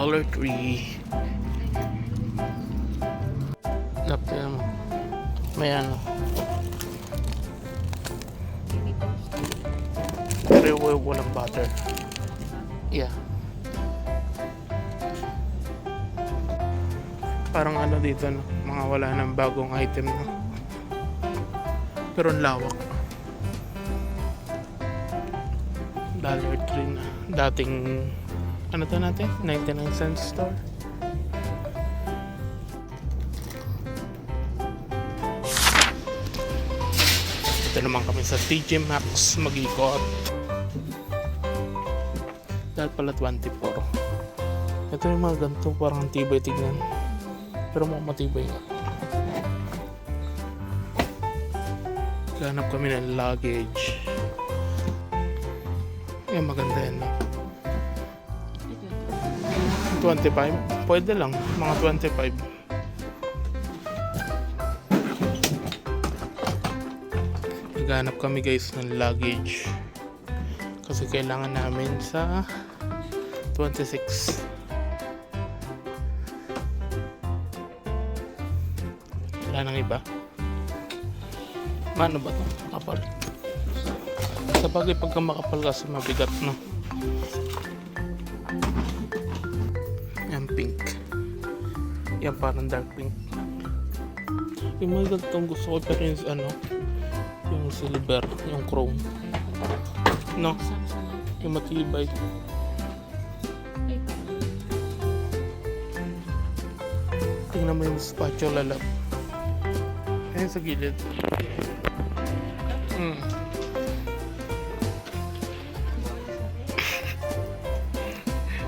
Dollar Tree. Napin mo. May ano. Pero walang butter. Yeah. Parang ano dito, no? Mga wala ng bagong item, no? Pero ang lawak. Dollar Tree na. Dating, ano to natin? 99 cents store. Ito naman kami sa TJ Maxx mag-ikot. Dahil pala 24. Ito yung mga ganito, parang tibay tignan. Pero mukhang matibay nga. Ganap kami ng luggage. Yan, maganda yan. 25? Pwede lang, mga 25. Naghanap kami guys ng luggage. Kasi kailangan namin sa 26. Wala nang iba. Mano ba ito? Makapal. Sa bagay pagka makapal kasi mabigat, no? Yan pink. Yan parang dark pink. Yung mga ganitong gusto ko pero yung ano, yung silver, yung chrome. No? Yung matibay. Tingnan mo yung spatula lab. Ayan sa gilid.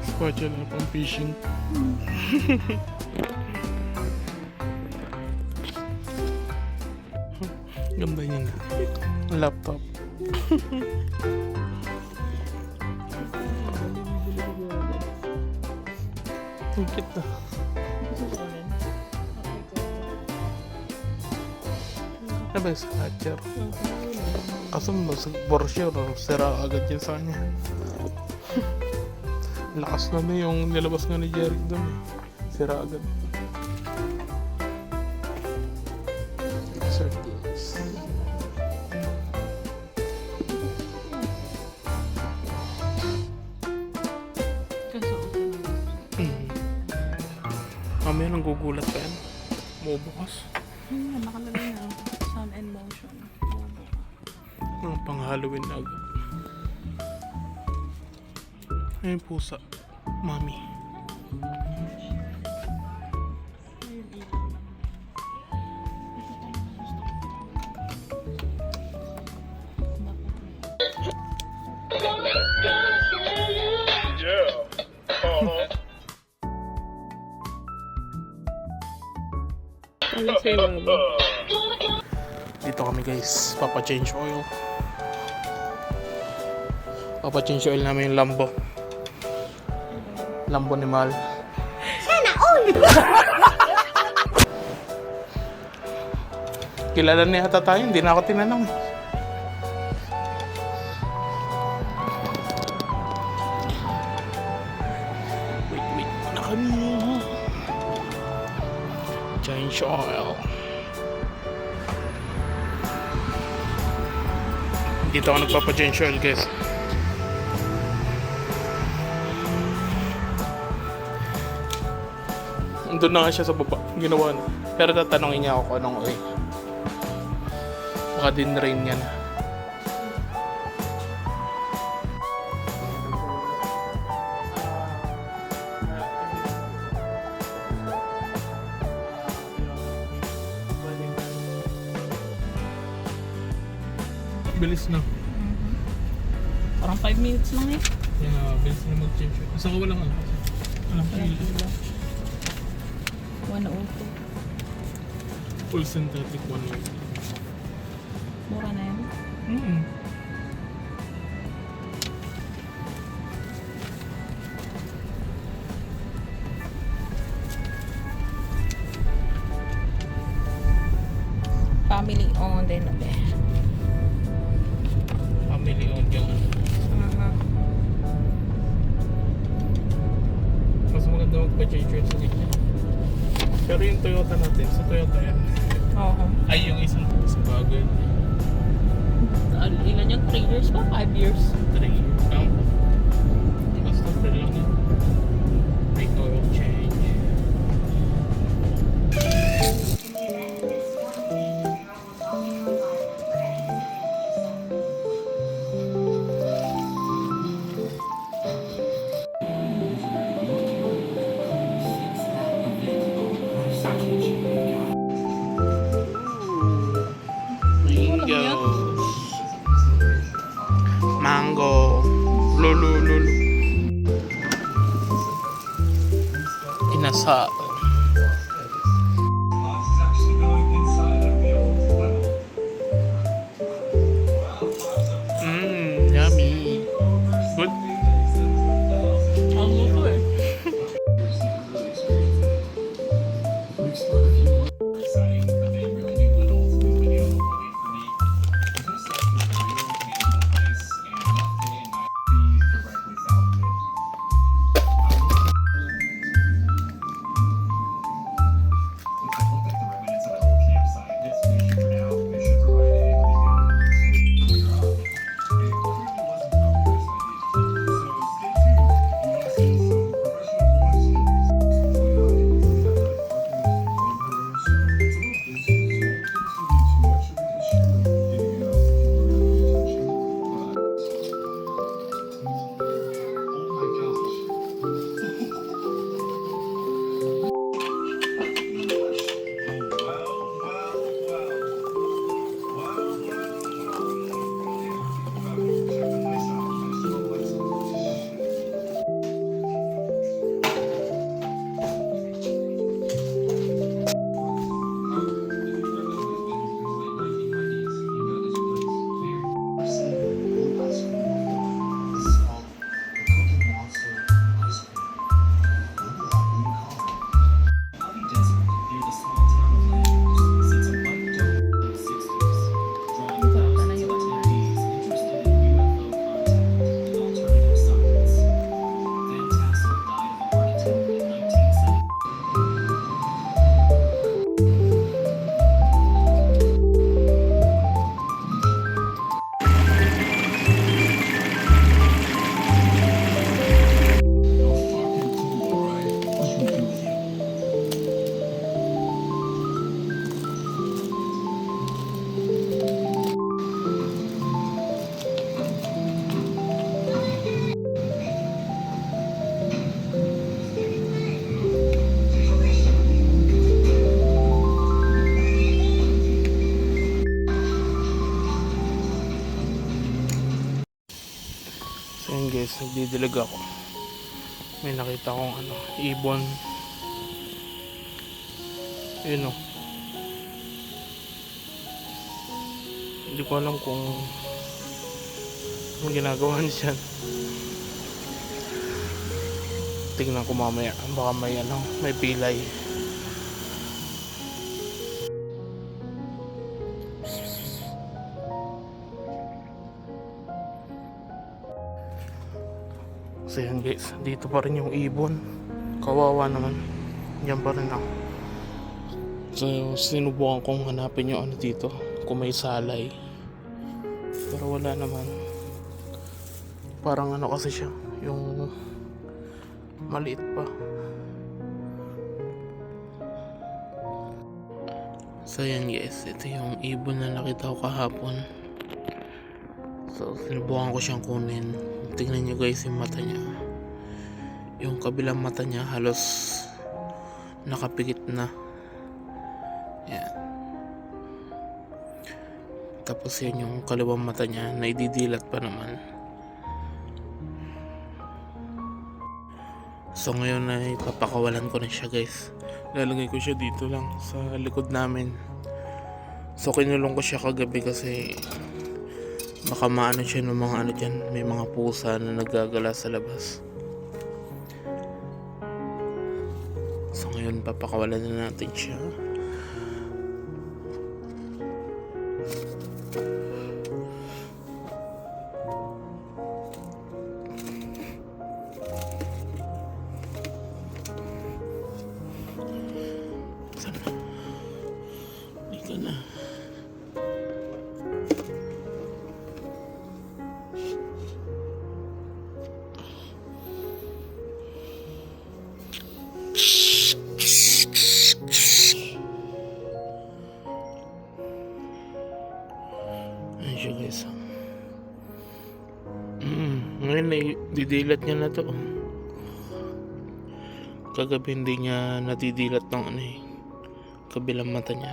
Spatula pang fishing. Ganda niyan. Laptop. Ang cute na. Ano ba yung scratcher? Kaso for sure, sira agad yun sa kanya. Lakas na yung nilabas nga ni Jeric doon. Sira agad. Circles. Mamaya nang gugulat pa yan. Bubukas. Nakalagay na. Sun and motion. Mga pang Halloween na agad. Ayun pusa. Mami. Dito kami guys, papa-change oil. Papa-change oil namin yung Lambo. Lambo ni Mal. Sana all! Kilala niya ata tayo, hindi na ako tinanong. Wait na kami. Change oil. Dito ako nagpapa-change oil guys. Doon na nga siya sa baba. Ginawa na. Pero tatanungin niya ako kung anong oil. Baka din rain niya na. Bilis na. Parang 5 minutes lang eh. Yeah, bilis na mag-change oil. Saka walang ano. Walang pila. 102. Full synthetic one way. Mura na yan. Family owned din na be. Family owned yung ano. Mas maganda charger sa ganyan. Pero yung Toyota natin, sa Toyota yan. Oo. Ay, yung isang sa bagay. Ilan yung 3 years pa? 5 years? 3. Basta 3 lang yan. May oil change. Mangoes. Mango. Lulu. Inasal. Yummy. Good. Ang luto eh. So yun guys, nagdidilig ako. May nakita akong ibon. Yun o. Hindi ko alam kung anong ginagawa niyan. Tingnan ko mamaya, baka may pilay. So yan guys, dito pa rin yung ibon. Kawawa naman. Yan pa rin ako. So sinubukan kong hanapin yung dito, kung may salay. Pero wala naman. Parang kasi siya, yung maliit pa. So yan guys, ito yung ibon na nakita ko kahapon. So sinubukan ko siyang kunin. Tingnan nyo guys yung mata niya. Yung kabilang mata niya halos nakapikit na. Yan. Tapos yan yung kaliwang mata niya na ididilat pa naman. So ngayon ay papakawalan ko na siya guys. Lalagay ko siya dito lang sa likod namin. So kinulong ko siya kagabi kasi baka maano siya ng mga dyan, may mga pusa na naggagala sa labas. So ngayon papakawalan na natin siya. Ngayon didilat niya na to. Kagabi hindi niya nadidilat ng kabilang mata niya.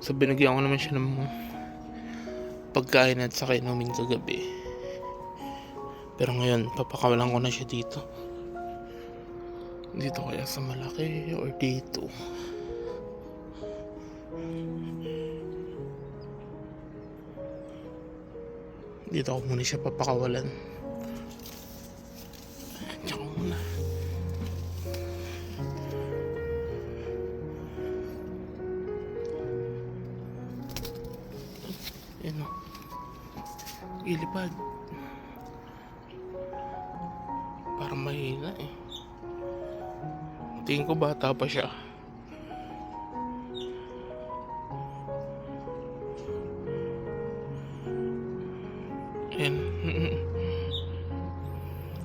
So binigyan ko naman siya ng pagkain at saka inumin kagabi. Pero ngayon papakawalan ko na siya dito. Dito kaya sa malaki or dito. Dito ako muna siya papakawalan. Diyan ko muna. Yan o. Ilipad. Parang mahina eh. Tingin ko bata pa siya. Yan.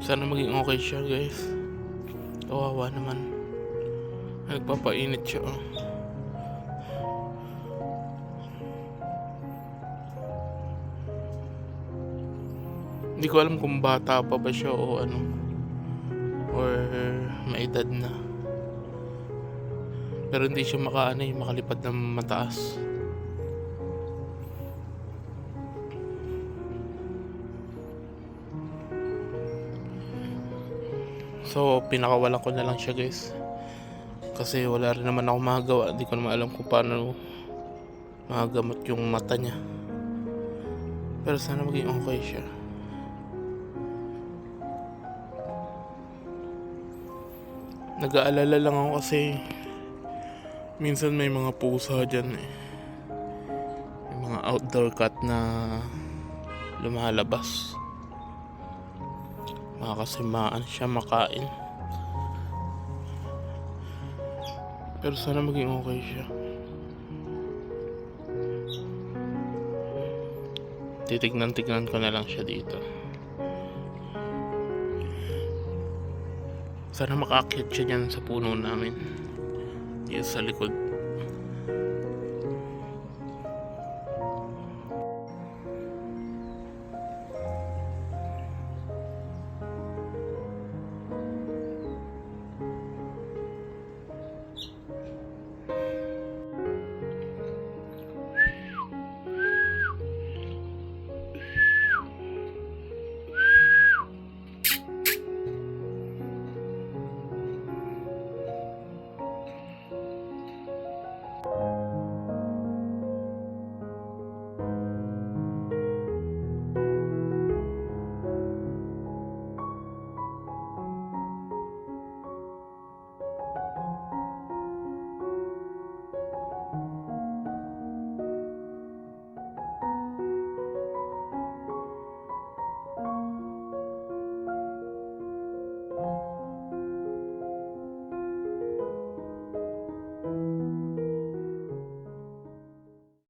Sana maging okay siya, guys. Kawawa naman. Nagpapainit siya. Hindi ko alam kung bata pa ba siya o ano, or may edad na. Pero hindi siya makalipad ng mataas. So pinakawalan ko na lang siya, guys. Kasi wala rin naman ako magagawa. Hindi ko naman alam kung paano magagamot yung mata niya. Pero sana maging okay siya. Nag-aalala lang ako kasi minsan may mga pusa dyan eh. May mga outdoor cat na lumalabas. Makakasimaan siya makain. Pero sana maging okay siya. Titignan ko na lang siya dito. Sana makaakyat siya dyan sa puno namin. Dito sa likod.